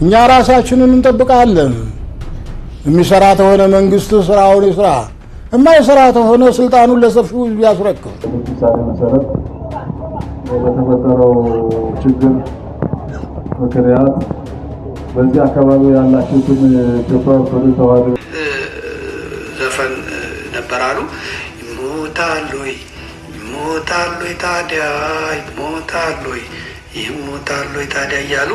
እኛ ራሳችንን እንጠብቃለን። የሚሰራ ተሆነ መንግስት ስራውን ይስራ፣ የማይሰራ ተሆነ ስልጣኑን ለሰፊው ያስረክብ። በተሳለ መሰረት በተፈጠረው ችግር ምክንያት በዚህ አካባቢ ያላችሁትን ኢትዮጵያ ኦርቶዶክስ ተዋሕዶ ዘፈን ነበራሉ። ይሞታሉይ ታዲያ ይሞታሉይ ታዲያ እያሉ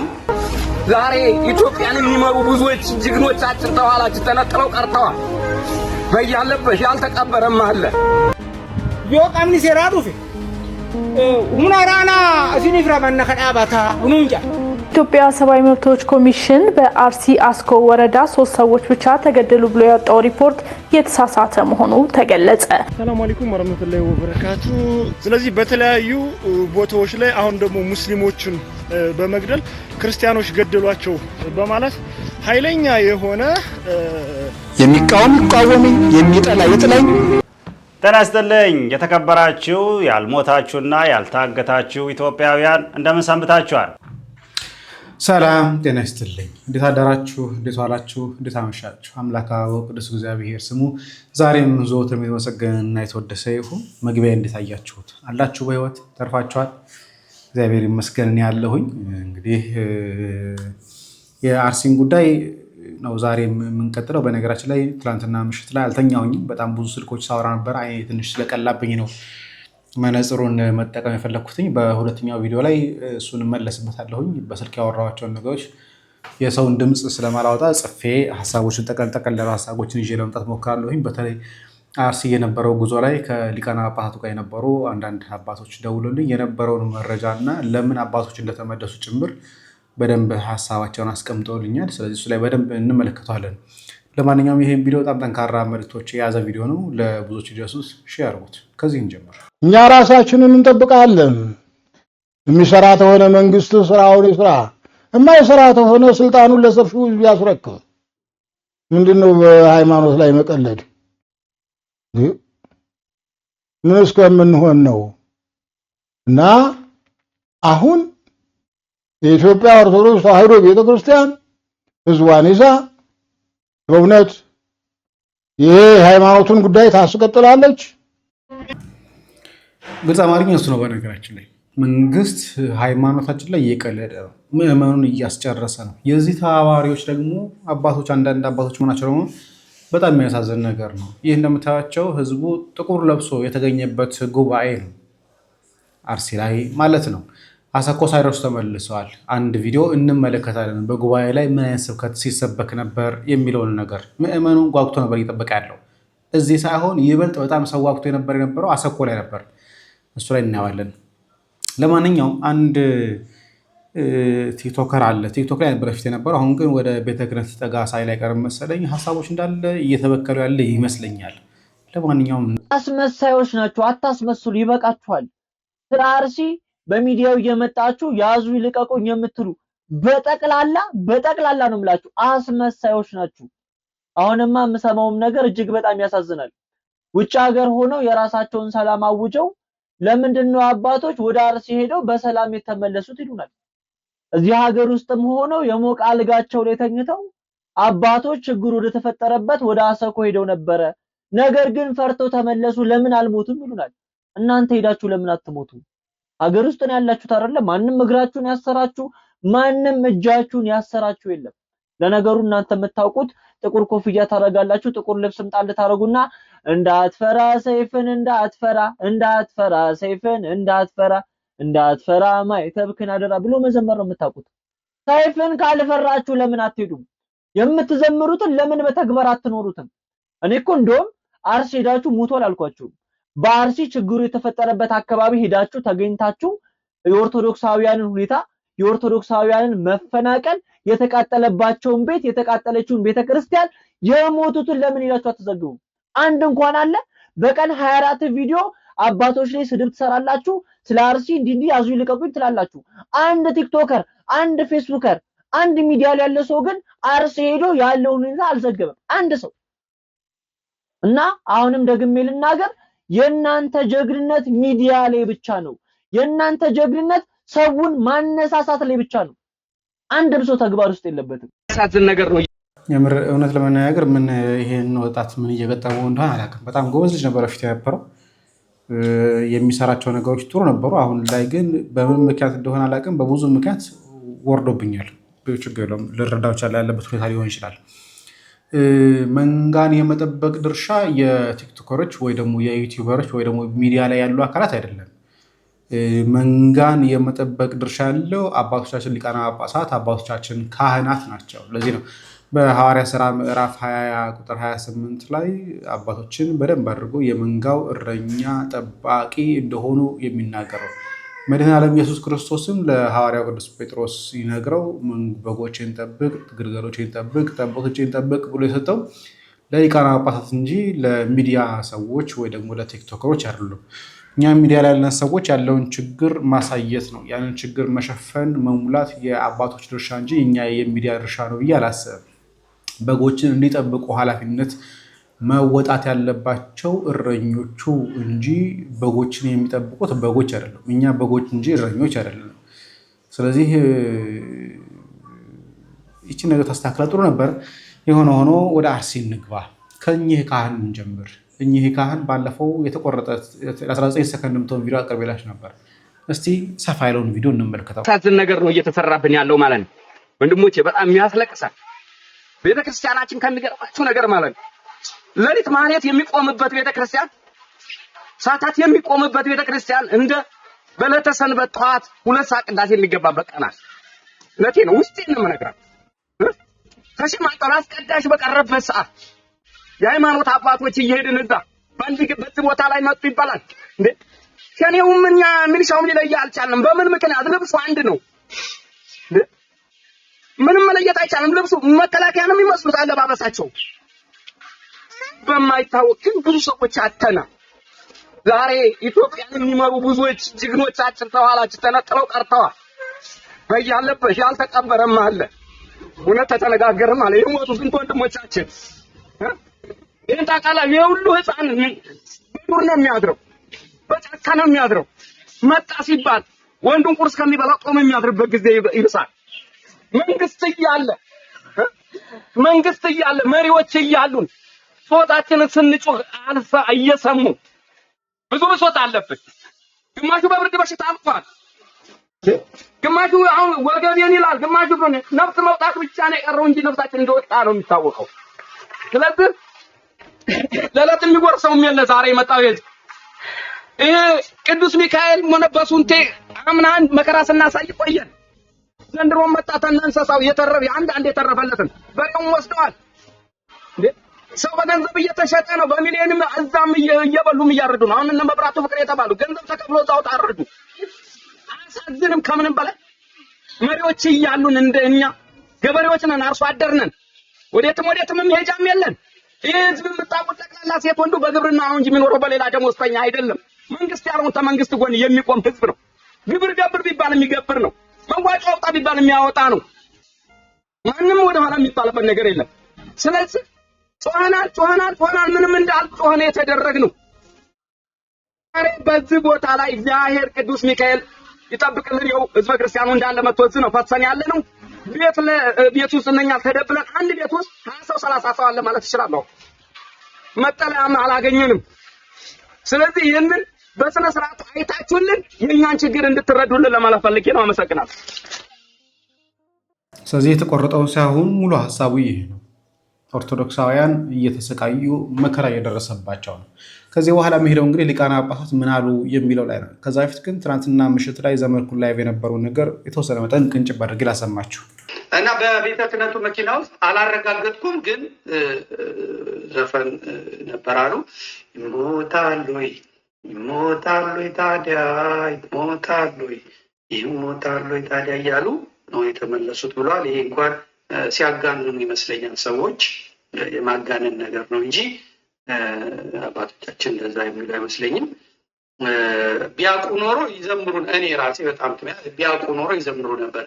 ዛሬ ኢትዮጵያን የሚመሩ ብዙዎች ጀግኖቻችን ተዋላችን ተነጥለው ቀርተዋል። በያለበት ያልተቀበረም አለ ዮቃምኒ ሴራዱፍ ሁናራና ሲኒፍራ ማነከዳባታ ሁኑንጃ ኢትዮጵያ ሰብአዊ መብቶች ኮሚሽን በአርሲ አስኮ ወረዳ 3 ሰዎች ብቻ ተገደሉ ብሎ ያወጣው ሪፖርት የተሳሳተ መሆኑ ተገለጸ። ሰላም አለይኩም ወራህመቱላሂ ወበረካቱ። ስለዚህ በተለያዩ ቦታዎች ላይ አሁን ደግሞ ሙስሊሞችን በመግደል ክርስቲያኖች ገደሏቸው በማለት ኃይለኛ የሆነ የሚቃወም ይቃወመኝ፣ የሚጠላ ይጥላኝ። ጤና ይስጥልኝ የተከበራችሁ ያልሞታችሁና ያልታገታችሁ ኢትዮጵያውያን እንደምን ሰንብታችኋል? ሰላም ጤና ይስጥልኝ። እንዴት አደራችሁ? እንዴት ዋላችሁ? እንዴት አመሻችሁ? አምላካው ቅዱስ እግዚአብሔር ስሙ ዛሬም ዘወትርም የተመሰገነና የተወደሰ ይሁን። መግቢያ እንዴት አያችሁት? አላችሁ በህይወት ተርፋችኋል? እግዚአብሔር ይመስገን ያለሁኝ። እንግዲህ የአርሲን ጉዳይ ነው ዛሬ የምንቀጥለው። በነገራችን ላይ ትናንትና ምሽት ላይ አልተኛሁኝም። በጣም ብዙ ስልኮች ሳወራ ነበር። አይኔ ትንሽ ስለቀላብኝ ነው መነጽሩን መጠቀም የፈለኩትኝ። በሁለተኛው ቪዲዮ ላይ እሱን መለስበታለሁኝ። በስልክ ያወራኋቸውን ነገሮች የሰውን ድምፅ ስለማላወጣ ጽፌ ሀሳቦችን ጠቀል ያሉ ሀሳቦችን ይዤ ለመምጣት ሞክራለሁኝ። በተለይ አርሲ የነበረው ጉዞ ላይ ከሊቃነ ጳጳሳቱ ጋር የነበሩ አንዳንድ አባቶች ደውሎልኝ የነበረውን መረጃ እና ለምን አባቶች እንደተመለሱ ጭምር በደንብ ሀሳባቸውን አስቀምጠውልኛል። ስለዚህ እሱ ላይ በደንብ እንመለከተዋለን። ለማንኛውም ይሄን ቪዲዮ በጣም ጠንካራ መልእክቶች የያዘ ቪዲዮ ነው። ለብዙዎች ኢየሱስ ሼር አድርጉት። ከዚህ እንጀምር። እኛ ራሳችንን እንጠብቃለን። የሚሰራ ተሆነ መንግስት ስራውን ይስራ፣ የማይሰራ ተሆነ ስልጣኑን ለሰፊው ያስረክብ። ምንድነው በሃይማኖት ላይ መቀለድ? ምን እስከምንሆን ነው? እና አሁን የኢትዮጵያ ኦርቶዶክስ ተዋሕዶ ቤተክርስቲያን ህዝቧን ይዛ በእውነት ይሄ ሃይማኖቱን ጉዳይ ታስቀጥላለች። ግልጽ አማርኛ እሱ ነው። በነገራችን ላይ መንግስት ሃይማኖታችን ላይ እየቀለደ ነው፣ ምዕመኑን እያስጨረሰ ነው። የዚህ ተባባሪዎች ደግሞ አባቶች፣ አንዳንድ አባቶች መሆናቸው ደግሞ በጣም የሚያሳዝን ነገር ነው። ይህ እንደምታያቸው ህዝቡ ጥቁር ለብሶ የተገኘበት ጉባኤ ነው፣ አርሲ ላይ ማለት ነው። አሰኮ ሳይደርሱ ተመልሰዋል። አንድ ቪዲዮ እንመለከታለን። በጉባኤ ላይ ምን አይነት ስብከት ሲሰበክ ነበር የሚለውን ነገር ምዕመኑን ጓጉቶ ነበር እየጠበቀ ያለው። እዚህ ሳይሆን ይበልጥ በጣም ሰው ጓጉቶ የነበረው አሰኮ ላይ ነበር። እሱ ላይ እናየዋለን። ለማንኛውም አንድ ቲክቶከር አለ። ቲክቶክ ላይ ነበር በፊት የነበረው። አሁን ግን ወደ ቤተ ክህነት ጠጋ ሳይል አይቀርም መሰለኝ። ሀሳቦች እንዳለ እየተበከሉ ያለ ይመስለኛል። ለማንኛውም አስመሳዮች ናቸው። አታስመስሉ፣ ይበቃችኋል። ስለ አርሲ በሚዲያው እየመጣችሁ ያዙ ይልቀቁኝ የምትሉ በጠቅላላ ነው የምላችሁ፣ አስመሳዮች ናችሁ። አሁንማ የምሰማውም ነገር እጅግ በጣም ያሳዝናል። ውጭ ሀገር ሆነው የራሳቸውን ሰላም አውጀው ለምንድነው አባቶች ወደ አርሲ ሄደው በሰላም የተመለሱት ይሉናል። እዚህ ሀገር ውስጥም ሆነው የሞቀ አልጋቸው ላይ ተኝተው አባቶች ችግሩ ወደ ተፈጠረበት ወደ አሰኮ ሄደው ነበረ፣ ነገር ግን ፈርተው ተመለሱ፣ ለምን አልሞቱም ይሉናል። እናንተ ሄዳችሁ ለምን አትሞቱም? ሀገር ውስጥ ነው ያላችሁት አይደለ? ማንም እግራችሁን ያሰራችሁ፣ ማንም እጃችሁን ያሰራችሁ የለም። ለነገሩ እናንተ የምታውቁት ጥቁር ኮፍያ ታረጋላችሁ፣ ጥቁር ልብስም ጣል ታረጉና እንዳትፈራ ሰይፍን እንዳትፈራ ሰይፍን እንዳትፈራ ማይተብክን አደራ ብሎ መዘመር ነው የምታውቁት። ሰይፍን ካልፈራችሁ ለምን አትሄዱም? የምትዘምሩትን ለምን በተግባር አትኖሩትም? እኔ እኮ እንደውም አርሲ ሄዳችሁ ሙቷል አልኳችሁ። በአርሲ ችግሩ የተፈጠረበት አካባቢ ሄዳችሁ ተገኝታችሁ የኦርቶዶክሳውያንን ሁኔታ፣ የኦርቶዶክሳውያንን መፈናቀል፣ የተቃጠለባቸውን ቤት፣ የተቃጠለችውን ቤተክርስቲያን፣ የሞቱትን ለምን ሄዳችሁ አትዘግቡም? አንድ እንኳን አለ? በቀን 24 ቪዲዮ አባቶች ላይ ስድብ ትሰራላችሁ፣ ስለ አርሲ እንዲህ ያዙ ይልቀቁኝ ትላላችሁ። አንድ ቲክቶከር፣ አንድ ፌስቡከር፣ አንድ ሚዲያ ላይ ያለ ሰው ግን አርሲ ሄዶ ያለውን ሁኔታ አልዘገበም። አንድ ሰው እና አሁንም ደግሜ ልናገር፣ የናንተ ጀግንነት ሚዲያ ላይ ብቻ ነው። የናንተ ጀግንነት ሰውን ማነሳሳት ላይ ብቻ ነው። አንድም ሰው ተግባር ውስጥ የለበትም። ያሳዝን ነገር ነው። የምር እውነት ለመናገር ምን ይሄን ወጣት ምን እየገጠመው እንደሆነ አላውቅም። በጣም ጎበዝ ልጅ ነበር ፊት የነበረው የሚሰራቸው ነገሮች ጥሩ ነበሩ። አሁን ላይ ግን በምን ምክንያት እንደሆነ አላውቅም፣ በብዙ ምክንያት ወርዶብኛል። ችግር የለውም ልረዳው ይችላል፣ ያለበት ሁኔታ ሊሆን ይችላል። መንጋን የመጠበቅ ድርሻ የቲክቶከሮች ወይ ደግሞ የዩቲዩበሮች ወይ ደግሞ ሚዲያ ላይ ያሉ አካላት አይደለም። መንጋን የመጠበቅ ድርሻ ያለው አባቶቻችን ሊቃነ ጳጳሳት፣ አባቶቻችን ካህናት ናቸው። ለዚህ ነው በሐዋርያት ሥራ ምዕራፍ 20 ቁጥር 28 ላይ አባቶችን በደንብ አድርጎ የመንጋው እረኛ ጠባቂ እንደሆኑ የሚናገረው። መድኃኔዓለም ኢየሱስ ክርስቶስም ለሐዋርያው ቅዱስ ጴጥሮስ ሲነግረው በጎቼን ጠብቅ፣ ግልገሎቼን ጠብቅ፣ ጠቦቶቼን ጠብቅ ብሎ የሰጠው ለሊቃነ ጳጳሳት እንጂ ለሚዲያ ሰዎች ወይ ደግሞ ለቲክቶከሮች አይደሉም። እኛ ሚዲያ ላይ ያለን ሰዎች ያለውን ችግር ማሳየት ነው። ያንን ችግር መሸፈን መሙላት የአባቶች ድርሻ እንጂ እኛ የሚዲያ ድርሻ ነው ብዬ አላስብም። በጎችን እንዲጠብቁ ኃላፊነት መወጣት ያለባቸው እረኞቹ እንጂ በጎችን የሚጠብቁት በጎች አይደለም። እኛ በጎች እንጂ እረኞች አይደለም። ስለዚህ ይቺ ነገር ታስተካክላ ጥሩ ነበር። የሆነ ሆኖ ወደ አርሲ እንግባ። ከእኚህ ካህን እንጀምር። እኚህ ካህን ባለፈው የተቆረጠ 19 ሰከንድ ምትሆን ቪዲዮ አቅርቤላችሁ ነበር። እስቲ ሰፋ ያለውን ቪዲዮ እንመልከተው። ያሳዝን ነገር ነው እየተሰራብን ያለው ማለት ነው ወንድሞቼ፣ በጣም የሚያስለቅሳል። ቤተክርስቲያናችን ከሚገርማችሁ ነገር ማለት ነው ለሊት ማህሌት የሚቆምበት ቤተክርስቲያን፣ ሰዓታት የሚቆምበት ቤተክርስቲያን እንደ በዕለተ ሰንበት ጠዋት 2 ሰዓት ቅዳሴ የሚገባበት ቀናት ለቴ ነው ውስጤ ነው የምነግራት። ተሽማቀሉ አስቀዳሽ በቀረበት ሰዓት የሃይማኖት አባቶች እየሄድን እዛ በዚህ ቦታ ላይ መጡ ይባላል እንዴ። ከኔውም እኛ ሚሊሻውም ሊለይ አልቻለም። በምን ምክንያት? ልብሱ አንድ ነው። ምንም መለየት አይቻልም። ልብሱ መከላከያ ነው የሚመስሉት አለባበሳቸው በማይታወቅ ግን ብዙ ሰዎች አተና ዛሬ ኢትዮጵያን የሚመሩ ብዙዎች ጅግኖቻችን ተኋላችን ተነጥለው ቀርተዋል። በያለበት ያልተቀበረም አለ። እውነት ተነጋገርም አለ። የሞቱ ስንት ወንድሞቻችን ይሄን ታውቃለህ። የሁሉ ህፃን በዱር ነው የሚያድረው፣ በጫካ ነው የሚያድረው። መጣ ሲባል ወንዱን ቁርስ ከሚበላው ጦም የሚያድርበት ጊዜ ይብሳል። መንግስት እያለ መሪዎች እያሉን ጾታችንን ስንጮህ አልፋ እየሰሙ ብዙ ብሶት አለበት። ግማሹ በብርድ በሽታ አልፏል። ግማሹ አሁን ወገቤን ይላል። ግማሹ ነፍስ መውጣት ብቻ ነው የቀረው እንጂ ነፍሳችን እንደወጣ ነው የሚታወቀው። ስለዚህ ለለት የሚጎርሰው የለ ዛሬ የመጣው ይሄ ቅዱስ ሚካኤል ሞነበሱንቴ አምናን መከራ ስናሳይ ቆየን። ዘንድሮ መጣተና እንሰሳው የተረፈ አንድ የተረፈለትን በሬውን ወስደዋል። ሰው በገንዘብ እየተሸጠ ነው። በሚሊዮንም እዛም እየበሉም እያረዱ ነው። አሁን እነ መብራቱ ፍቅር የተባሉ ገንዘብ ተከፍሎ እዛው ታረዱ። አሳዝንም። ከምንም በላይ መሪዎች እያሉን እንደኛ ገበሬዎች ነን፣ አርሶ አደር ነን። ወዴትም መሄጃም የለን። ይሄ ህዝብ የምታውቁት ጠቅላላ ሴት ወንዱ በግብርና ነው እንጂ የሚኖረው በሌላ ደሞዝተኛ አይደለም። መንግስት ያለውን ተመንግስት ጎን የሚቆም ህዝብ ነው። ግብር ገብር ቢባል የሚገብር ነው። መዋጮ አውጣ ቢባል የሚያወጣ ነው። ማንም ወደ ኋላ የሚባልበት ነገር የለም። ስለዚህ ጮኸናል ምንም እንዳልጮኸን የተደረግነው ዛሬ በዚህ ቦታ ላይ እግዚአብሔር ቅዱስ ሚካኤል ይጠብቅልን። ይኸው ህዝበ ክርስቲያኑ እንዳለ መጥቶት ነው ፈሰን ያለ ነው። ቤት ውስጥ እነኛ ተደብለን አንድ ቤት ውስጥ 20 ሰው 30 ሰው አለ ማለት ይችላል። መጠለያም አላገኘንም። ስለዚህ ይህንን በስነ ስርዓቱ አይታችሁልን የኛን ችግር እንድትረዱልን ለማለት ፈልጌ ነው። አመሰግናለሁ። ስለዚህ የተቆረጠውን ሳይሆን ሙሉ ሀሳቡ ይሄ ነው። ኦርቶዶክሳውያን እየተሰቃዩ መከራ እየደረሰባቸው ነው። ከዚህ በኋላ የሚሄደው እንግዲህ ሊቃነ ጳጳሳት ምን አሉ የሚለው ላይ ነው። ከዛ በፊት ግን ትናንትና ምሽት ላይ ዘመድኩን ላይቭ የነበረው ነገር የተወሰነ መጠን ቅንጭብ አድርጌ ላሰማችሁ እና በቤተ ክህነቱ መኪና ውስጥ አላረጋገጥኩም፣ ግን ዘፈን ነበር አሉ። ይሞታሉ ታዲያ ይሞታሉ ታዲያ እያሉ ነው የተመለሱት ብሏል። ይሄ እንኳን ሲያጋንኑ ይመስለኛል ሰዎች፣ የማጋነን ነገር ነው እንጂ አባቶቻችን እንደዛ የሚሉ አይመስለኝም። ቢያውቁ ኖሮ ይዘምሩ። እኔ ራሴ በጣም ቢያውቁ ኖሮ ይዘምሩ ነበር።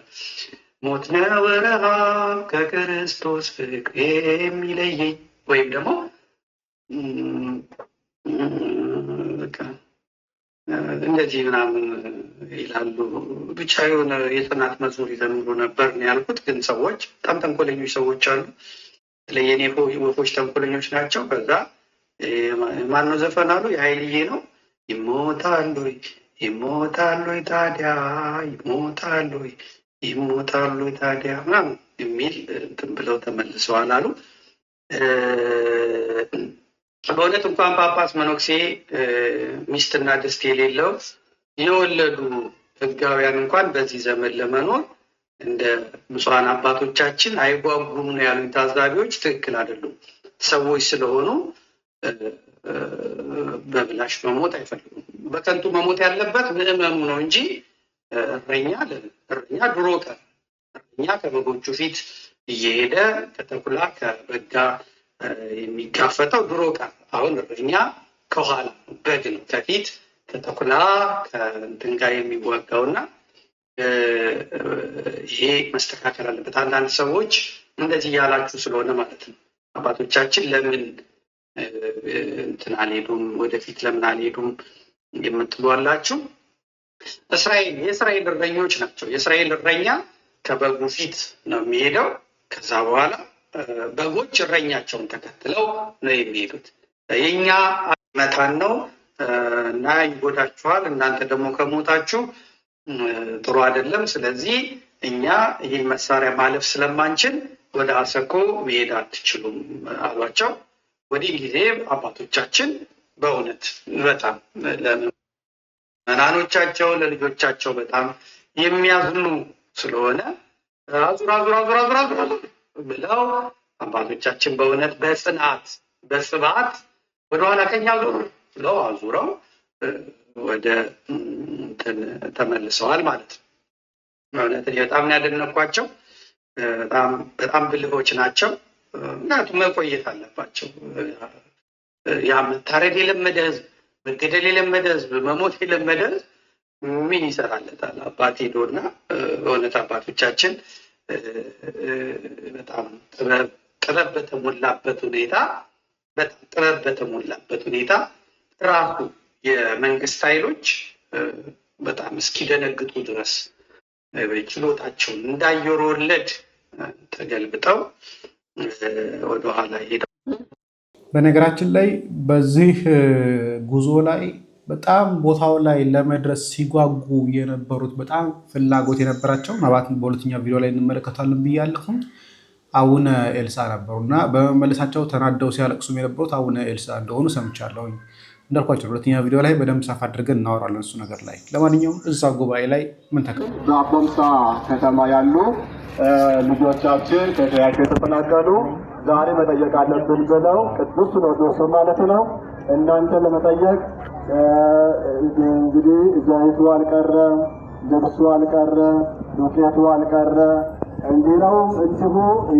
ሞት ነው ረሃብ ከክርስቶስ ፍቅር የሚለየኝ፣ ወይም ደግሞ እንደዚህ ምናምን ይላሉ። ብቻ የሆነ የጽናት መዝሙር ይዘምሩ ነበር ነው ያልኩት። ግን ሰዎች በጣም ተንኮለኞች ሰዎች አሉ። ለየኔ ወፎች ተንኮለኞች ናቸው። ከዛ ማነው ዘፈን አሉ የኃይልዬ ነው ይሞታሉ ይሞታሉ ታዲያ ይሞታሉ ይሞታሉ ታዲያ ምናምን የሚል እንትን ብለው ተመልሰዋል አሉ። በእውነት እንኳን ጳጳስ መነኩሴ ሚስትና ድስት የሌለው የወለዱ ህጋውያን እንኳን በዚህ ዘመን ለመኖር እንደ ብፁዓን አባቶቻችን አይጓጉም ነው ያሉኝ ታዛቢዎች። ትክክል አይደሉም። ሰዎች ስለሆኑ በብላሽ መሞት አይፈልጉም። በከንቱ መሞት ያለበት ምዕመኑ ነው እንጂ እረኛ ድሮ ቀር እረኛ ከበጎቹ ፊት እየሄደ ከተኩላ ከበጋ የሚጋፈጠው ድሮ ቀር። አሁን እረኛ ከኋላ በግ ነው ከፊት ከተኩላ ከእንትን ጋር የሚዋጋውና ይሄ መስተካከል አለበት። አንዳንድ ሰዎች እንደዚህ ያላችሁ ስለሆነ ማለት ነው አባቶቻችን ለምን እንትን አልሄዱም ወደፊት ለምን አልሄዱም የምትሏላችሁ። የእስራኤል እረኞች ናቸው። የእስራኤል እረኛ ከበጉ ፊት ነው የሚሄደው። ከዛ በኋላ በጎች እረኛቸውን ተከትለው ነው የሚሄዱት። የኛ መታን ነው እና ይጎዳችኋል፣ እናንተ ደግሞ ከሞታችሁ ጥሩ አይደለም። ስለዚህ እኛ ይህን መሳሪያ ማለፍ ስለማንችል ወደ አሰኮ መሄድ አትችሉም አሏቸው። ወዲህ ጊዜ አባቶቻችን በእውነት በጣም ለመናኖቻቸው ለልጆቻቸው በጣም የሚያዝኑ ስለሆነ አዙራ ብለው አባቶቻችን በእውነት በጽናት በስብዓት ወደኋላ ቀኝ ዞር ብለው አዙረው ወደ ተመልሰዋል ማለት ነው። በእውነት በጣም ያደነኳቸው በጣም ብልሆች ናቸው። ምክንያቱም መቆየት አለባቸው። ያ መታረድ የለመደ ህዝብ፣ መገደል የለመደ ህዝብ፣ መሞት የለመደ ህዝብ ምን ይሰራለታል? አባት ሄዶና በእውነት አባቶቻችን በጣም ጥበብ በተሞላበት ሁኔታ ራሱ የመንግስት ኃይሎች በጣም እስኪደነግጡ ድረስ ችሎታቸውን እንዳየሩ ወለድ ተገልብጠው ወደኋላ ሄደው። በነገራችን ላይ በዚህ ጉዞ ላይ በጣም ቦታው ላይ ለመድረስ ሲጓጉ የነበሩት በጣም ፍላጎት የነበራቸው ምናልባት በሁለተኛው ቪዲዮ ላይ እንመለከታለን ብያለሁም አቡነ ኤልሳ ነበሩ እና በመመለሳቸው ተናደው ሲያለቅሱም የነበሩት አቡነ ኤልሳ እንደሆኑ ሰምቻለሁኝ። እንዳልኳቸው ሁለተኛ ቪዲዮ ላይ በደንብ ሰፋ አድርገን እናወራለን እሱ ነገር ላይ። ለማንኛውም እዛ ጉባኤ ላይ ምን ተከሰተ? በአቦምሳ ከተማ ያሉ ልጆቻችን ከቀያቸው የተፈናቀሉ ዛሬ መጠየቅ አለብን ብለው ቅዱስ ሲኖዶሱ ማለት ነው እናንተ ለመጠየቅ እንግዲህ ዘይቱ አልቀረ፣ ልብሱ አልቀረ፣ ዱቄቱ አልቀረ፣ እንዲሁ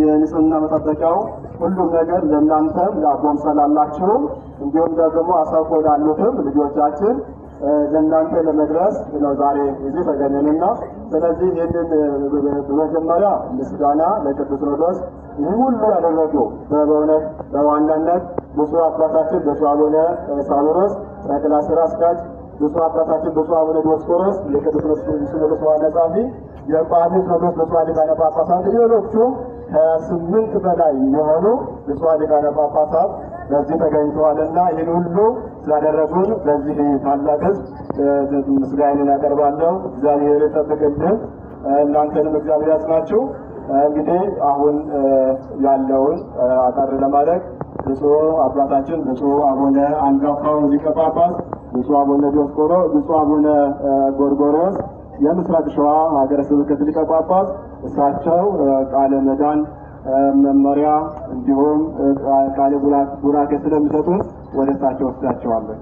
የንጽህና መጠበቂያው ሁሉም ነገር ለእናንተም ለአቦምሳ ላላችሁ እንዲሁም ደግሞ አሳውቆ ላሉትም ልጆቻችን ለእናንተ ለመድረስ ነው ዛሬ እዚህ ተገኘንና፣ ስለዚህ ይህንን በመጀመሪያ ምስጋና ለቅዱስ ሲኖዶስ ይህ ሁሉ ያደረጉ በእውነት በዋናነት ብፁዕ አባታችን ብፁዕ አቡነ ሳዊሮስ ጠቅላይ ስራ አስኪያጅ፣ ብፁዕ አባታችን ብፁዕ አቡነ ዲዮስቆሮስ የቅዱስ ሲኖዶስ ዋና ጸሐፊ፣ የቋሚ ሲኖዶስ ብፁዓን ሊቃነ ጳጳሳት፣ ሌሎቹ 28 በላይ የሆኑ ብፁዓን ሊቃነ ጳጳሳት በዚህ ተገኝተዋልና ይህን ሁሉ ስላደረጉን በዚህ ታላቅ ሕዝብ ምስጋናን ያቀርባለሁ። እግዚአብሔር ይጠብቅልን፣ እናንተንም እግዚአብሔር ያጽናችሁ። እንግዲህ አሁን ያለውን አጠር ለማድረግ ብፁዕ አባታችን ብፁዕ አቡነ አንጋፋው ሊቀ ጳጳስ ብፁዕ አቡነ ዲዮስቆሮስ፣ ብፁዕ አቡነ ጎርጎርዮስ የምስራቅ ሸዋ ሀገረ ስብከት ሊቀ ጳጳስ እሳቸው ቃለ መዳን መመሪያ እንዲሁም ቃለ ቡራኬ ስለሚሰጡን ወደ እሳቸው ወስዳቸዋለን።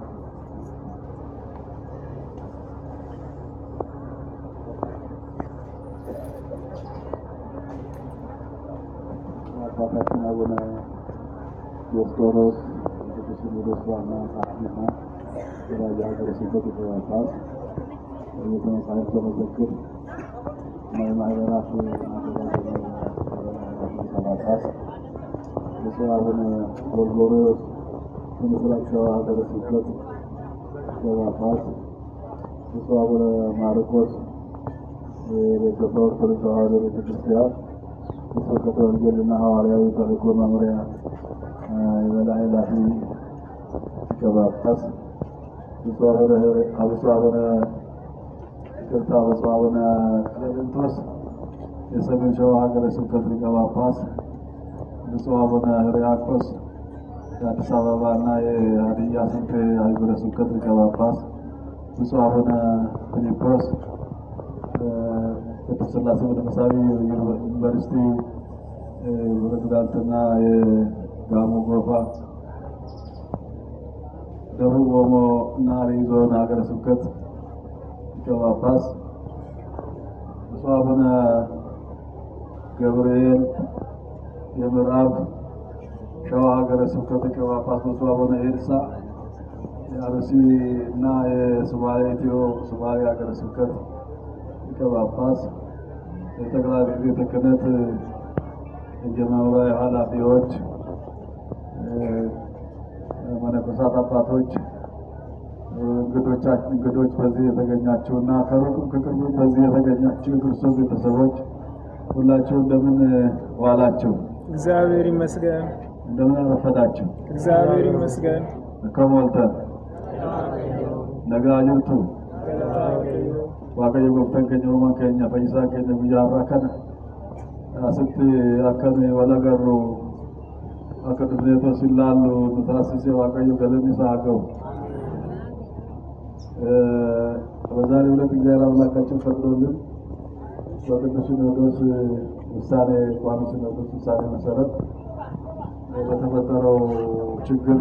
አባታችን አቡነ ዲዮስቆሮስ የቅዱስ ሲኖዶስ ዋና ጸሐፊና የራያ ሀገረ ስብከት ሊቀ ጳጳስ የተመሳሳይ በመዘክር ማህበራት ጳጳስ፣ ብፁዕ አቡነ ጎርጎርዮስ የምስራቅ ሸዋ ሀገረ ስብከት ጳጳስ፣ ብፁዕ አቡነ ማርቆስ የኢትዮጵያ ኦርቶዶክስ ተዋሕዶ ቤተክርስቲያን የስብከተ ወንጌልና ሐዋርያዊ ተልእኮ መምሪያ የበላይ ኃላፊ ሊቀ ጳጳስ፣ ብፁዕ አቡነ ቀሌምንጦስ የሰሜን ሸዋ ሀገረ ስብከት ሊቀ ጳጳስ፣ ብፁዕ አቡነ ሕርያቆስ የአዲስ አበባና የሀዲያ ስልጤ ሀገረ ስብከት ሊቀ ጳጳስ፣ ብፁዕ አቡነ ፊልጶስ ቅድስት ሥላሴ መንፈሳዊ ዩኒቨርሲቲ ፕሬዝዳንትና የጋሞ ጎፋ ደቡብ ኦሞ እና አርሲ ዞን ሀገረ ስብከት ሊቀ ጳጳስ፣ ብፁዕ አቡነ ገብርኤል የምዕራብ ሸዋ ሀገረ ስብከት ሊቀ ጳጳስ፣ ብፁዕ አቡነ ኤልሳ የአርሲ እና የሶማሌ ኢትዮ ሶማሌ ሀገረ ስብከት ሊቀ ጳጳስ፣ የጠቅላይ ቤተ ክህነት የመምሪያ ኃላፊዎች፣ መነኮሳት አባቶች፣ እንግዶች በዚህ የተገኛችሁና ከሩቅም ከቅርብም በዚህ የተገኛችሁ የክርስቶስ ቤተሰቦች ሁላችሁ እንደምን ዋላችሁ? እግዚአብሔር ይመስገን። እንደምን አረፈዳችሁ? እግዚአብሔር ይመስገን። ከሞልተን ነጋጅቱ waaqayyo gooftaan keenya uumaan keenya fayyisaa keenya guyyaa har'aa kana asitti akkami wal agarru akka dhufneetos ilaallu nu taasise waaqayyo galanni isaa haa ga'u። በዛሬው ዕለት እግዚአብሔር አምላካችን ፈቅዶልን በቅዱስ ሲኖዶስ ውሳኔ ቋሚ ሲኖዶስ ውሳኔ መሰረት በተፈጠረው ችግር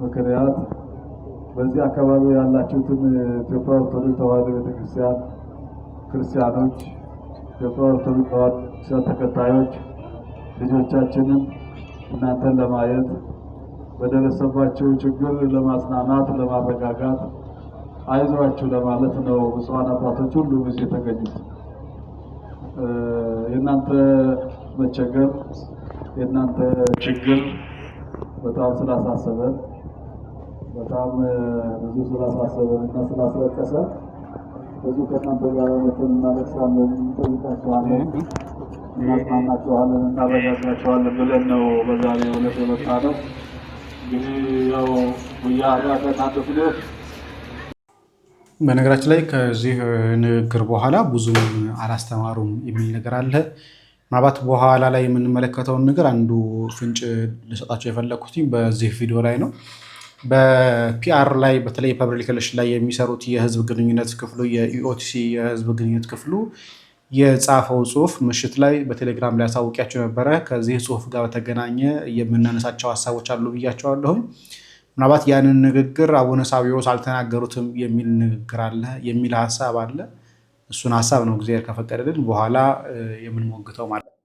ምክንያት በዚህ አካባቢ ያላችሁትን ኢትዮጵያ ኦርቶዶክስ ተዋሕዶ ቤተክርስቲያን ክርስቲያኖች፣ ኢትዮጵያ ኦርቶዶክስ ተዋሕዶ ቤተክርስቲያን ተከታዮች ልጆቻችንን እናንተን ለማየት በደረሰባቸው ችግር ለማጽናናት፣ ለማረጋጋት፣ አይዟችሁ ለማለት ነው ብፁዓን አባቶች ሁሉ እዚህ የተገኙት። የእናንተ መቸገር የእናንተ ችግር በጣም ስላሳሰበን በጣም ብዙ ስላሳሰበን እና ስላስለቀሰ ብዙ ከእናንተ ጋር መተን እናለቅሳለን፣ እንጠይቃችኋለን፣ እናጽናናችኋለን፣ እናረጋጋችኋለን ብለን ነው በዛሬው ዕለት የመጣ ነው። እንግዲህ ያው ጉያ ከእናንተ ፍሌት በነገራችን ላይ ከዚህ ንግግር በኋላ ብዙም አላስተማሩም የሚል ነገር አለ። ምናልባት በኋላ ላይ የምንመለከተውን ነገር አንዱ ፍንጭ ልሰጣቸው የፈለኩት በዚህ ቪዲዮ ላይ ነው። በፒአር ላይ በተለይ ፐብሊክ ሪሌሽን ላይ የሚሰሩት የህዝብ ግንኙነት ክፍሉ የኢኦቲሲ የህዝብ ግንኙነት ክፍሉ የጻፈው ጽሁፍ ምሽት ላይ በቴሌግራም ላይ አሳውቂያቸው ነበረ። ከዚህ ጽሁፍ ጋር በተገናኘ የምናነሳቸው ሀሳቦች አሉ ብያቸዋለሁ። ምናልባት ያንን ንግግር አቡነ ሳዊሮስ አልተናገሩትም የሚል ንግግር አለ የሚል ሀሳብ አለ። እሱን ሀሳብ ነው እግዚአብሔር ከፈቀደልን በኋላ የምንሞግተው ማለት ነው።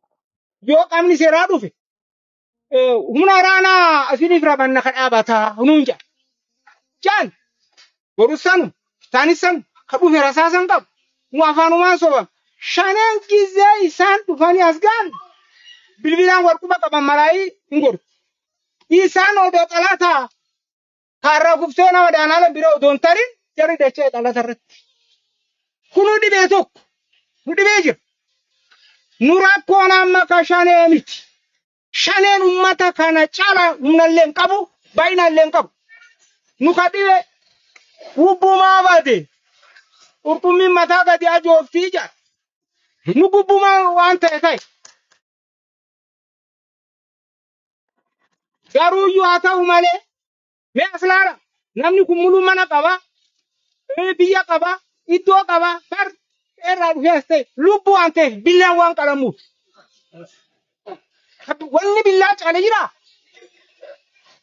ዮቃምኒ ሴራዱፍ ሁናራና አሲኒፍራ ባና ከዳባታ ሁኑንጃ ጃን ወሩሰኑ ታኒሰን ከዱፍ የራሳሰን ቀብ ሙአፋኑ ማንሶባ ሻነን ጊዜ ኢሳን ዱፋኒ አስጋን ቢልቢላን ወርቁ በቀመመራይ እንጎር ኢሳን ወደ ጠላታ ካራጉፍቴና ወዳናለ ቢሮ ዶንተሪን ጀሪ ደቸ ጠላተረት ኩኑ ዲቤቶ ዲቤጅ ኑራኮና መካሻኔ ሚት ሻኔን ኡመታ ካና ጫላ ሁነለን ቀቡ ባይናለን ቀቡ ኑካዲቤ ውቡማ ባዴ ኡርጡሚ መታ ጋዲ አጆፍቲ ጃ ኑጉቡማ ዋንተ ታይ ጋሩዩ አታው ማለ ሚያስላራ namni kun mulu mana qaba biyya qaba iddoo qaba bar irraa dhufeeste lubbu waan ta'eef billaan waan qalamuuf wanni billaa caale jira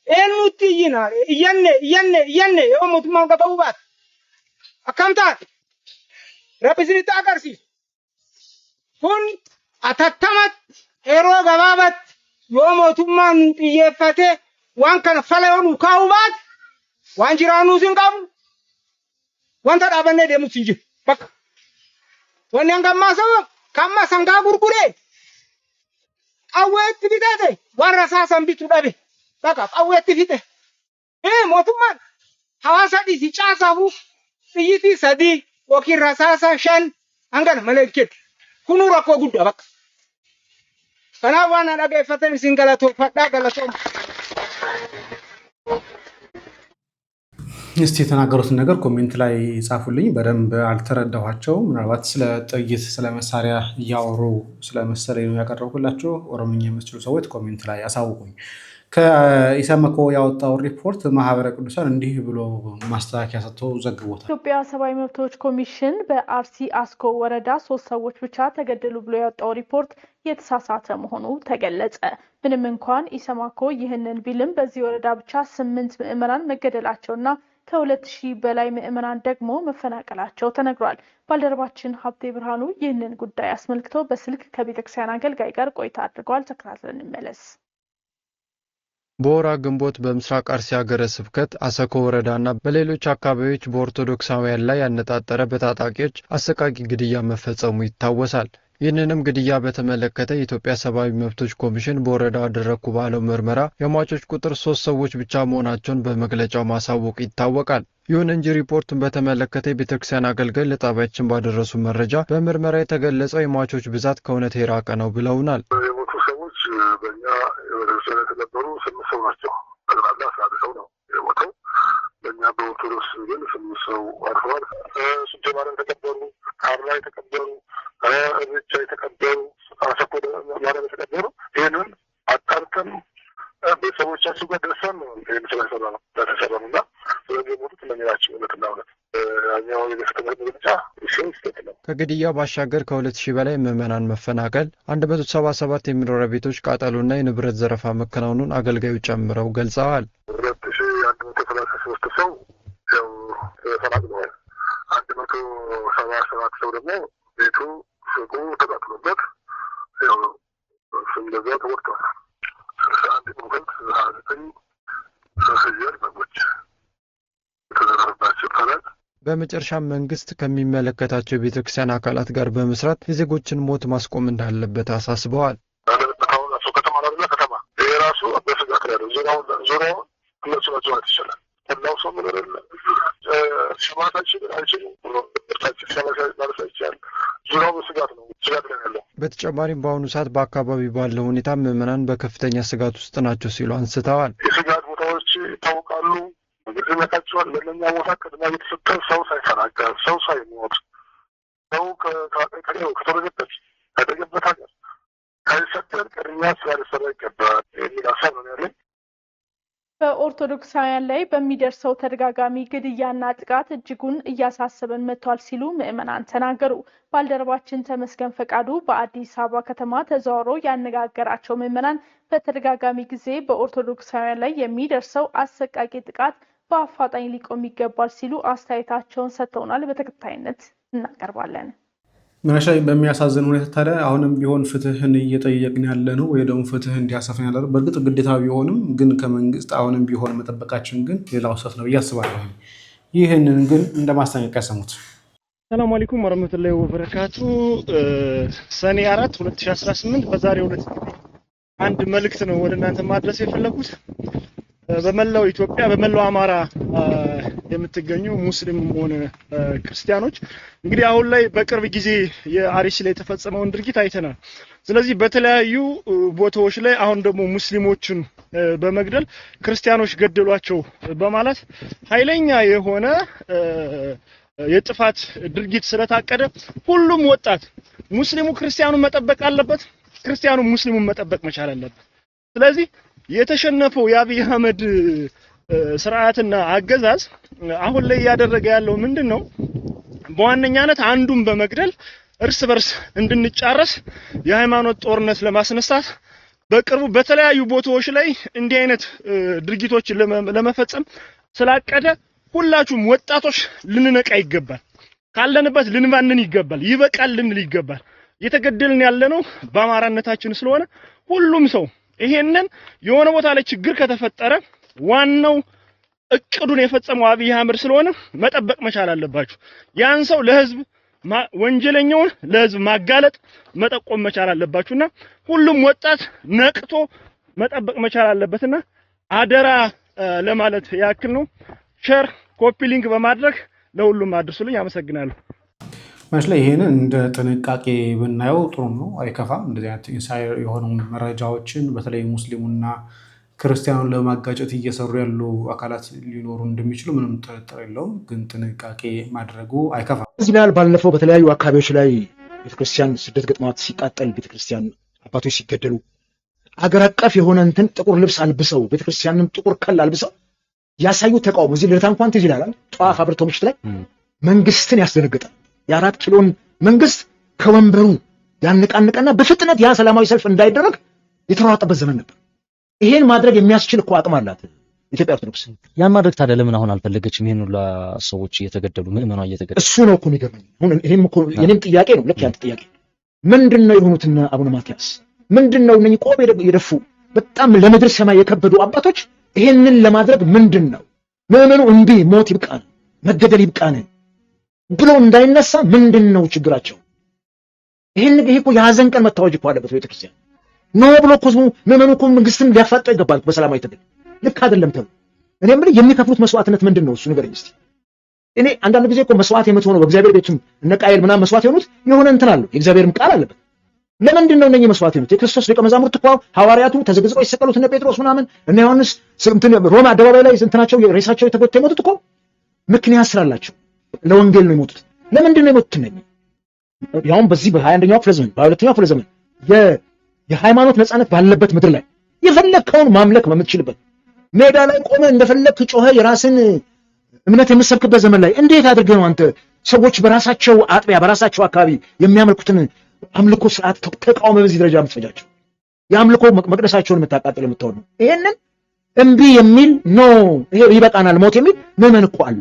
eenyutti iyyanne yoo mootummaan qabamu baate akkam taate rabbi isinitti agarsiisu kun atattamatti yeroo gabaabatti yoo mootummaan nu xiyyeeffate waan kana fala yoo nu kaa'u baate waan jiraannu sin qabu wanta dhaabannee deemu sin jiru bakka wanni hangammaa sabab kamma sangaa gurguree qawweetti bitate waan rasaasan bitu dhabe bakka qawweetti fite mootummaan hawaasa dhiisi caasaafuu ጥይቲ ሰዲ ወኪን ራሳሳ ሸን አንገን መለክት ኩኑ ረኮ ጉዳ በቃ ከናባና ዳገፈተን ሲንገላቶ ፈዳ ገላቶ እስቲ የተናገሩትን ነገር ኮሜንት ላይ ጻፉልኝ። በደንብ አልተረዳኋቸው። ምናልባት ስለ ጥይት ስለ መሳሪያ እያወሩ ስለ መሳሪያ ነው ያቀረብኩላችሁ። ኦሮምኛ የምትችሉ ሰዎች ኮሜንት ላይ አሳውቁኝ። ከኢሰመኮ ያወጣው ሪፖርት ማህበረ ቅዱሳን እንዲህ ብሎ ማስተካከያ ሰጥቶ ዘግቦታል። ኢትዮጵያ ሰብአዊ መብቶች ኮሚሽን በአርሲ አስኮ ወረዳ 3 ሰዎች ብቻ ተገደሉ ብሎ ያወጣው ሪፖርት የተሳሳተ መሆኑ ተገለጸ። ምንም እንኳን ኢሰመኮ ይህንን ቢልም በዚህ ወረዳ ብቻ 8 ምዕመናን መገደላቸውና ከ2000 በላይ ምዕመናን ደግሞ መፈናቀላቸው ተነግሯል። ባልደረባችን ሀብቴ ብርሃኑ ይህንን ጉዳይ አስመልክቶ በስልክ ከቤተክርስቲያን አገልጋይ ጋር ቆይታ አድርጓል። ተከታትለን እንመለስ። በወራ ግንቦት በምስራቅ አርሲ ሀገረ ስብከት አሰኮ ወረዳና በሌሎች አካባቢዎች በኦርቶዶክሳውያን ላይ ያነጣጠረ በታጣቂዎች አሰቃቂ ግድያ መፈጸሙ ይታወሳል። ይህንንም ግድያ በተመለከተ የኢትዮጵያ ሰብአዊ መብቶች ኮሚሽን በወረዳው አደረኩ ባለው ምርመራ የሟቾች ቁጥር 3 ሰዎች ብቻ መሆናቸውን በመግለጫው ማሳወቅ ይታወቃል። ይሁን እንጂ ሪፖርቱን በተመለከተ የቤተክርስቲያን አገልጋይ ለጣቢያችን ባደረሱ መረጃ በምርመራ የተገለጸው የሟቾች ብዛት ከእውነት የራቀ ነው ብለውናል። የሞቱ ሰዎች በእኛ የቤተክርስቲያን የተቀበሩ 8 ሰው ናቸው። ጠቅላላ 11 ሰው ነው የሞተው። በእኛ በኦርቶዶክስ ግን 8 ሰው አርፈዋል። ስንቴ ማርያም የተቀበሩ፣ ካራ የተቀበሩ፣ እርቻ የተቀበሩ፣ አሰኮ ማርያም የተቀበሩ ይህንን አጣርተን ቤተሰቦቻቸው ጋር ደርሰን ነው ይህን ስራ የሰራ ነው እና ስለዚህ የሞቱት እነኛቸው እውነትና እውነት ያኛው የቤተክርስቲያን መግለጫ ሲሆን ስህተት ነው። ከግድያ ባሻገር ከ2000 በላይ ምዕመናን መፈናቀል፣ 177 የመኖሪያ ቤቶች ቃጠሎና የንብረት ዘረፋ መከናወኑን አገልጋዩ ጨምረው ገልጸዋል። 2133 ሰው ያው ተፈናቅለዋል። 177 ሰው ደግሞ ቤቱ ሱቁ ተቃጥሎበት ያው እንደዛ ተወጥቷል። 61 ቁንት 29 ፍየል በጎች የተዘረፈባቸው ይባላል። በመጨረሻ መንግስት ከሚመለከታቸው የቤተክርስቲያን አካላት ጋር በመስራት የዜጎችን ሞት ማስቆም እንዳለበት አሳስበዋል። አሁን አሶ ከተማ ላይ ከተማ ይሄ ራሱ በስጋት ላይ ነው። ዙሪያውን እነሱ መጽዋት ይችላል። ሁላው ሰው ምን አይደለም ሽማታችን አይችልም ታችን ሰላሳ ይችላል። ዙሪያው በስጋት ነው። ስጋት ላይ ያለው። በተጨማሪም በአሁኑ ሰዓት በአካባቢ ባለው ሁኔታ ምዕመናን በከፍተኛ ስጋት ውስጥ ናቸው ሲሉ አንስተዋል። የስጋት ቦታዎች ይታወቃሉ። እንግዲህ መካቸዋል ለእኛ ቦታ ቅድሚያ እየተሰጠ ሰው ሳይፈናቀል ሰው ሳይሞት ሰው ከተወለደበት ካደገበት ሀገር ሳይሰደድ ቅድሚያ ስራ ሊሰራ ይገባል የሚል ሀሳብ ነው ያለኝ። በኦርቶዶክሳውያን ላይ በሚደርሰው ተደጋጋሚ ግድያና ጥቃት እጅጉን እያሳሰበን መጥቷል ሲሉ ምዕመናን ተናገሩ። ባልደረባችን ተመስገን ፈቃዱ በአዲስ አበባ ከተማ ተዘዋውሮ ያነጋገራቸው ምዕመናን በተደጋጋሚ ጊዜ በኦርቶዶክሳውያን ላይ የሚደርሰው አሰቃቂ ጥቃት በአፋጣኝ ሊቆም ይገባል ሲሉ አስተያየታቸውን ሰጥተውናል። በተከታይነት እናቀርባለን። ምናሻ በሚያሳዝን ሁኔታ ታዲያ አሁንም ቢሆን ፍትህን እየጠየቅን ያለ ነው ወይ ደግሞ ፍትህ እንዲያሰፍን ያለ ነው። በእርግጥ ግዴታ ቢሆንም ግን ከመንግስት አሁንም ቢሆን መጠበቃችን ግን ሌላው ሰት ነው እያስባለሁ። ይህንን ግን እንደ ማስጠንቀቂያ ሰሙት። ሰላም አለይኩም ወራህመቱላሂ ወበረካቱ። ሰኔ 4 2018 በዛሬው ዕለት አንድ መልእክት ነው ወደ እናንተ ማድረስ የፈለኩት። በመላው ኢትዮጵያ በመላው አማራ የምትገኙ ሙስሊም ሆነ ክርስቲያኖች እንግዲህ አሁን ላይ በቅርብ ጊዜ የአርሲ ላይ የተፈጸመውን ድርጊት አይተናል። ስለዚህ በተለያዩ ቦታዎች ላይ አሁን ደግሞ ሙስሊሞችን በመግደል ክርስቲያኖች ገደሏቸው በማለት ኃይለኛ የሆነ የጥፋት ድርጊት ስለታቀደ ሁሉም ወጣት ሙስሊሙ ክርስቲያኑን መጠበቅ አለበት፣ ክርስቲያኑ ሙስሊሙን መጠበቅ መቻል አለበት። ስለዚህ የተሸነፈው የአብይ አህመድ ስርዓትና አገዛዝ አሁን ላይ ያደረገ ያለው ምንድነው? በዋነኛነት አንዱን በመግደል እርስ በርስ እንድንጫረስ የሃይማኖት ጦርነት ለማስነሳት በቅርቡ በተለያዩ ቦታዎች ላይ እንዲህ አይነት ድርጊቶችን ለመፈጸም ስላቀደ ሁላችሁም ወጣቶች ልንነቃ ይገባል። ካለንበት ልንባንን ይገባል። ይበቃል ልንል ይገባል። እየተገደልን ያለነው በአማራነታችን ስለሆነ ሁሉም ሰው ይሄንን የሆነ ቦታ ላይ ችግር ከተፈጠረ ዋናው እቅዱን የፈጸመው አብይ አህመድ ስለሆነ መጠበቅ መቻል አለባችሁ። ያን ሰው ለህዝብ ወንጀለኛውን ለህዝብ ማጋለጥ መጠቆም መቻል አለባችሁና ሁሉም ወጣት ነቅቶ መጠበቅ መቻል አለበትና አደራ ለማለት ያክል ነው። ሼር ኮፒ ሊንክ በማድረግ ለሁሉም አድርሱልኝ። አመሰግናለሁ። ማለት ላይ ይሄንን እንደ ጥንቃቄ ብናየው ጥሩ ነው፣ አይከፋም። እንደዚህ አይነት ኢንሳይደር የሆኑ መረጃዎችን በተለይ ሙስሊሙና ክርስቲያኑን ለማጋጨት እየሰሩ ያሉ አካላት ሊኖሩ እንደሚችሉ ምንም ጥርጥር የለውም። ግን ጥንቃቄ ማድረጉ አይከፋም። እዚህ ላይ ባለፈው በተለያዩ አካባቢዎች ላይ ቤተክርስቲያን ስደት ገጥሟት ሲቃጠል፣ ቤተክርስቲያን አባቶች ሲገደሉ አገር አቀፍ የሆነ እንትን ጥቁር ልብስ አልብሰው ቤተክርስቲያንም ጥቁር ከል አልብሰው ያሳዩ ተቃውሞ እዚህ ልደታ እንኳን ትዝ ይላል። ጧፍ አብርተው ምሽት ላይ መንግስትን ያስደነገጠ የ4 ኪሎን መንግስት ከወንበሩ ያነቃነቀና በፍጥነት ያ ሰላማዊ ሰልፍ እንዳይደረግ የተሯሯጠበት ዘመን ነበር። ይሄን ማድረግ የሚያስችል እኮ አቅም አላት ኢትዮጵያ ኦርቶዶክስ። ያን ማድረግ ታዲያ ለምን አሁን አልፈለገችም? ይሄን ሁሉ ሰዎች እየተገደሉ ምዕመኗ እየተገደሉ እሱ ነው እኮ የሚገርመኝ። አሁን ይሄም እኮ የኔም ጥያቄ ነው፣ ልክ ያንተ ጥያቄ። ምንድነው የሆኑትና አቡነ ማትያስ ምንድነው እነኚህ ቆብ የደፉ በጣም ለምድር ሰማይ የከበዱ አባቶች ይሄንን ለማድረግ ምንድነው ምዕመኑ እምቢ ሞት ይብቃን መገደል ይብቃን ብሎ እንዳይነሳ ምንድነው ችግራቸው? ይሄ እኮ የሐዘን ቀን መታወጅ እኮ አለበት ቤተክርስቲያን ነው ብሎ እኮ ምዕመኑ እኮ መንግስትን ሊያፋጠው ይገባል በሰላማዊ ትግል። ልክ አይደለም ተብሎ እኔ የምልህ የሚከፍሉት መስዋዕትነት ምንድነው? እሱ ንገረኝ እስቲ። እኔ አንዳንድ ጊዜ እኮ መስዋዕት የምትሆነው በእግዚአብሔር ቤትም እነ ቃየል ምናምን መስዋዕት የሆኑት የሆነ እንትን አለው የእግዚአብሔርም ቃል አለበት። ለምንድን ነው እነኚህ መስዋዕት የሆኑት? የክርስቶስ ደቀ መዛሙርት እኮ ሐዋርያቱ ተዘግዝቀው የተሰቀሉት እነ ጴጥሮስ ምናምን እነ ዮሐንስ ሮማ አደባባይ ላይ እንትናቸው ሬሳቸው የተጎተተ የሞቱት እኮ ምክንያት ስላላቸው ለወንጌል ነው የሞቱት። ለምንድን ነው የሞቱት? እነኚህ ያውም በዚህ በ21ኛው ክፍለ ዘመን በ22ኛው ክፍለ ዘመን የሃይማኖት ነፃነት ባለበት ምድር ላይ የፈለግከውን ማምለክ በምትችልበት ሜዳ ላይ ቆመ እንደፈለግክ ጮኸ የራስን እምነት የምትሰብክበት ዘመን ላይ እንዴት አድርገህ ነው አንተ ሰዎች በራሳቸው አጥቢያ በራሳቸው አካባቢ የሚያመልኩትን አምልኮ ስርዓት ተቃውሞ በዚህ ደረጃ የምትፈጃቸው የአምልኮ መቅደሳቸውን የምታቃጥል የምትሆን? ይሄንን እምቢ የሚል ኖ ይሄ ይበቃናል ሞት የሚል ምዕመን እኮ አለ።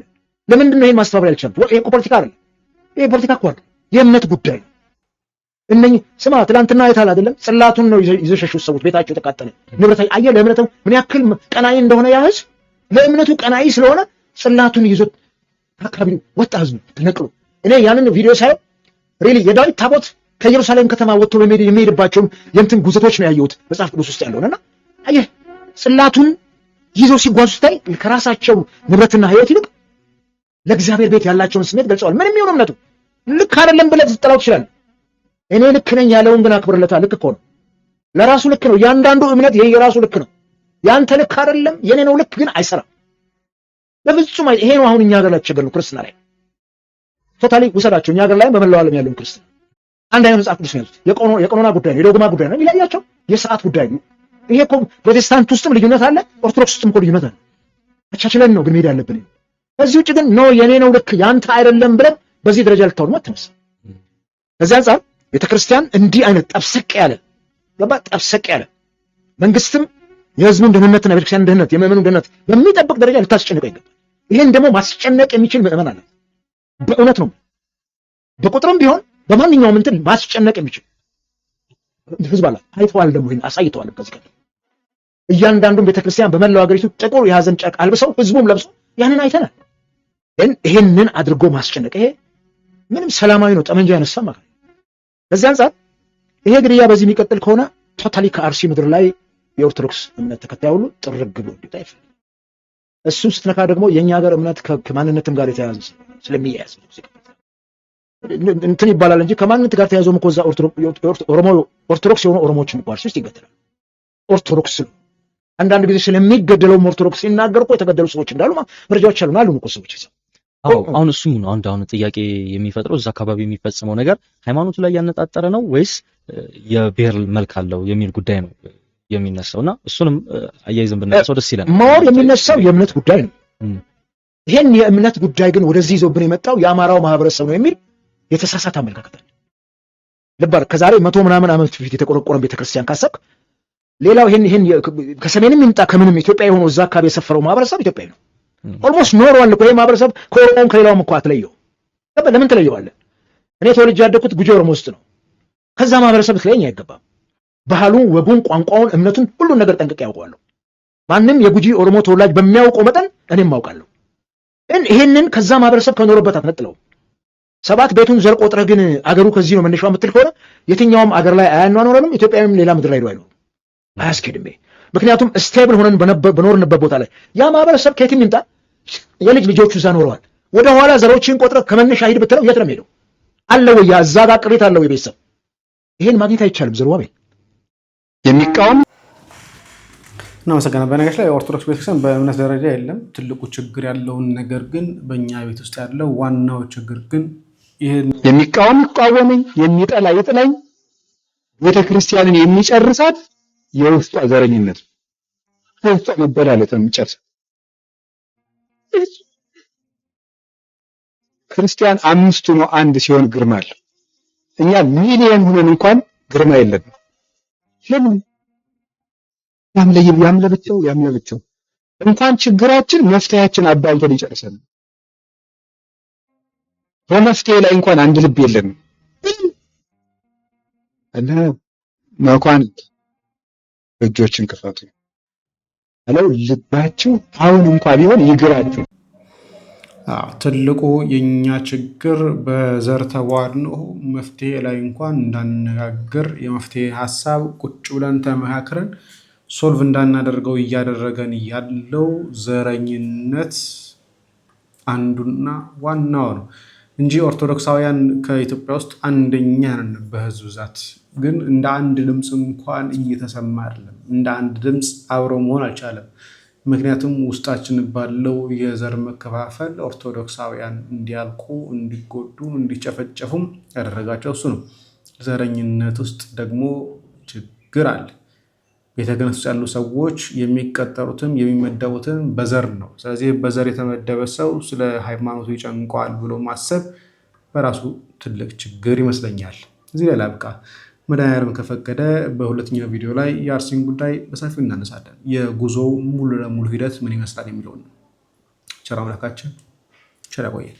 ለምንድን ነው ይሄን ማስተባበር ያልቻሉት? ይሄ እኮ ፖለቲካ አይደለም። ይሄ ፖለቲካ እኮ አይደለም፣ የእምነት ጉዳይ ነው። እነኚህ ስማ ትላንትና አይተሃል አይደለም? ጽላቱን ነው ይዘው ሸሹት ሰዎች፣ ቤታቸው የተቃጠለ ንብረት። አየህ ለእምነቱ ምን ያክል ቀናኢ እንደሆነ ያ ህዝብ ለእምነቱ ቀናኢ ስለሆነ ጽላቱን ይዞ አካባቢው ወጣ ህዝቡ ተነቅሎ። እኔ ያንን ቪዲዮ ሳየው ሪሊ የዳዊት ታቦት ከኢየሩሳሌም ከተማ ወጥቶ የሚሄድባቸውን የእንትን ጉዘቶች ነው ያየሁት መጽሐፍ ቅዱስ ውስጥ ያለውና አየህ ጽላቱን ይዘው ሲጓዙ ስታይ ከራሳቸው ንብረትና ህይወት ይልቅ ለእግዚአብሔር ቤት ያላቸውን ስሜት ገልጸዋል። ምንም ይሁን እምነቱ ልክ አይደለም ብለህ ልትጠላው ትችላለህ። እኔ ልክ ነኝ ያለውን ግን አክብርለታል። ልክ እኮ ነው፣ ለራሱ ልክ ነው። ያንዳንዱ እምነት የራሱ ልክ ነው። ያንተ ልክ አይደለም የኔ ነው ልክ ግን አይሰራም በፍጹም። ይሄ ነው አሁን እኛ ሀገር ላይ ተቸገርነው ክርስትና ላይ ቶታሊ ውሰዳቸው። እኛ ሀገር ላይ በመላው ዓለም ያለውን ክርስትና አንድ አይነት መጽሐፍ ቅዱስ ነው ያሉት። የቀኖና ጉዳይ ነው፣ የዶግማ ጉዳይ ነው የሚለያቸው፣ የሰዓት ጉዳይ ነው። ይሄ እኮ ፕሮቴስታንት ውስጥም ልዩነት አለ፣ ኦርቶዶክስ ውስጥም እኮ ልዩነት አለ። አቻችለን ነው ግን መሄድ ያለብን። ከዚህ ውጭ ግን ነው የኔ ነው ልክ ያንተ አይደለም ብለን በዚህ ደረጃ ልታወድማ አትነሳ። ከዚህ አንጻር ቤተክርስቲያን እንዲህ አይነት ጠብሰቅ ያለ መንግስትም የህዝቡን ደህንነትና የቤተክርስቲያን ደህንነት የምዕመኑን ደህንነት በሚጠብቅ ደረጃ ልታስጨንቀው ይገባል። ይሄን ደግሞ ማስጨነቅ የሚችል ምዕመን አለ። በእውነት ነው በቁጥርም ቢሆን በማንኛውም እንትን ማስጨነቅ የሚችል ህዝብ አለ። አይተዋል ደግሞ ይሄን አሳይተዋል። ከዚህ ቀደም እያንዳንዱን ቤተክርስቲያን በመላው ሀገሪቱ ጥቁር የሐዘን ጨርቅ አልብሰው ህዝቡም ለብሶ ያንን አይተናል። ግን ይሄንን አድርጎ ማስጨነቅ ይሄ ምንም ሰላማዊ ነው ጠመንጃ ያነሳ ማለት ነው። ከዚህ አንጻር ይሄ ግድያ በዚህ የሚቀጥል ከሆነ ቶታሊ ከአርሲ ምድር ላይ የኦርቶዶክስ እምነት ተከታይ ሁሉ ጥርግ ብሎ እንዲወጣ ይፈልጋል። እሱ ስትነካ ደግሞ የኛ ሀገር እምነት ከማንነትም ጋር የተያያዘ ስለሚያያዝ እንትን ይባላል እንጂ ከማንነት ጋር ተያይዞም እኮ እዛ ኦርቶዶክስ የሆኑ ኦሮሞዎችን እንኳን ውስጥ ይገደላል። ኦርቶዶክስ አንዳንድ ጊዜ ስለሚገደለውም ኦርቶዶክስ ሲናገር እኮ የተገደሉ ሰዎች እንዳሉ መረጃዎች አሉን እኮ ሰዎች ይዘው። አሁን እሱም ነው አሁን ጥያቄ የሚፈጥረው እዛ አካባቢ የሚፈጽመው ነገር ሃይማኖቱ ላይ ያነጣጠረ ነው ወይስ የብሔር መልክ አለው የሚል ጉዳይ ነው የሚነሳውና እሱንም አያይዘን ብናነሳው ደስ ይላል። ሞር የሚነሳው የእምነት ጉዳይ ነው። ይሄን የእምነት ጉዳይ ግን ወደዚህ ይዞብን የመጣው የአማራው ማህበረሰብ ነው የሚል የተሳሳተ አመለካከት አለ። ልባር ከዛሬ 100 ምናምን ዓመት በፊት የተቆረቆረን ቤተክርስቲያን ካሰብክ ሌላው ይሄን ከሰሜንም ይምጣ ከምንም ኢትዮጵያ የሆነው እዛ አካባቢ የሰፈረው ማህበረሰብ ኢትዮጵያዊ ነው። ኦልሞስት ኖርዋል እኮ ይሄ ማህበረሰብ ከኦሮሞም ከሌላውም እኮ አትለየው። ለምን ትለየዋለህ? እኔ ተወልጄ ያደግኩት ጉጂ ኦሮሞ ውስጥ ነው። ከዛ ማህበረሰብ ትለየኝ አይገባም። ባህሉን፣ ወጉን፣ ቋንቋውን፣ እምነቱን ሁሉን ነገር ጠንቅቄ ያውቀዋለሁ። ማንም የጉጂ ኦሮሞ ተወላጅ በሚያውቀው መጠን እኔም አውቃለሁ። ይሄንን ከዛ ማህበረሰብ ከኖረበት አትነጥለው። 7 ቤቱን ዘር ቆጥረህ ግን አገሩ ከዚህ ነው መነሻው የምትል ከሆነ የትኛውም አገር ላይ አያኗኖረንም። ኢትዮጵያዊም ሌላ ምድር ላይ አይኖርም። አያስኬድም። ምክንያቱም ስቴብል ሆነን በኖርንበት ቦታ ላይ ያ ማህበረሰብ ከየትም ይምጣ የልጅ ልጆቹ እዛ ኖረዋል። ወደ ኋላ ዘሮችን ቆጥረ ከመነሻ ሂድ ብትለው የት ነው ሄደው አለ ወይ እዛ ጋር ቅሬታ አለው የቤተሰብ ይሄን ማግኘት አይቻልም። ዘሩባቤል የሚቃወም እናመሰግናለን። በነገራችን ላይ ኦርቶዶክስ ቤተክርስቲያን በእምነት ደረጃ የለም ትልቁ ችግር ያለውን ነገር ግን በእኛ ቤት ውስጥ ያለው ዋናው ችግር ግን ይሄን የሚቃወም ይቃወመኝ፣ የሚጠላ ይጥላኝ፣ ቤተክርስቲያንን የሚጨርሳት የውስጧ ዘረኝነት የውስጧ መበላለጥ ነው የሚጨርሳት። ክርስቲያን 5 ነው አንድ ሲሆን ግርማ አለው። እኛ ሚሊየን ሆነን እንኳን ግርማ የለንም። ለምን ያምለብቸው እንኳን ችግራችን መፍትሄያችን አባልቶ ሊጨርሰን በመፍትሄ ላይ እንኳን አንድ ልብ የለንም። እና መኳንንት እጆችን ክፈቱ አለው ልባችሁ አሁን እንኳን ቢሆን ይግራችሁ። ትልቁ የኛ ችግር በዘር ተቧድኖ መፍትሄ ላይ እንኳን እንዳነጋገር የመፍትሄ ሐሳብ ቁጭ ብለን ተመካክረን ሶልቭ እንዳናደርገው እያደረገን ያለው ዘረኝነት አንዱና ዋናው ነው እንጂ ኦርቶዶክሳውያን ከኢትዮጵያ ውስጥ አንደኛ ነን በህዝብ ብዛት። ግን እንደ አንድ ድምጽ እንኳን እየተሰማ አይደለም። እንደ አንድ ድምጽ አብሮ መሆን አልቻለም። ምክንያቱም ውስጣችን ባለው የዘር መከፋፈል ኦርቶዶክሳውያን እንዲያልቁ፣ እንዲጎዱ፣ እንዲጨፈጨፉም ያደረጋቸው እሱ ነው። ዘረኝነት ውስጥ ደግሞ ችግር አለ። ቤተ ክህነት ውስጥ ያሉ ሰዎች የሚቀጠሩትም የሚመደቡትም በዘር ነው። ስለዚህ በዘር የተመደበ ሰው ስለ ሃይማኖቱ ይጨንቀዋል ብሎ ማሰብ በራሱ ትልቅ ችግር ይመስለኛል። እዚህ ላይ ላብቃ። መድኃኒዓለም ከፈቀደ በሁለተኛው ቪዲዮ ላይ የአርሲን ጉዳይ በሰፊው እናነሳለን። የጉዞው ሙሉ ለሙሉ ሂደት ምን ይመስላል የሚለውን። ቸር አምላካችን ቸር ያቆየን።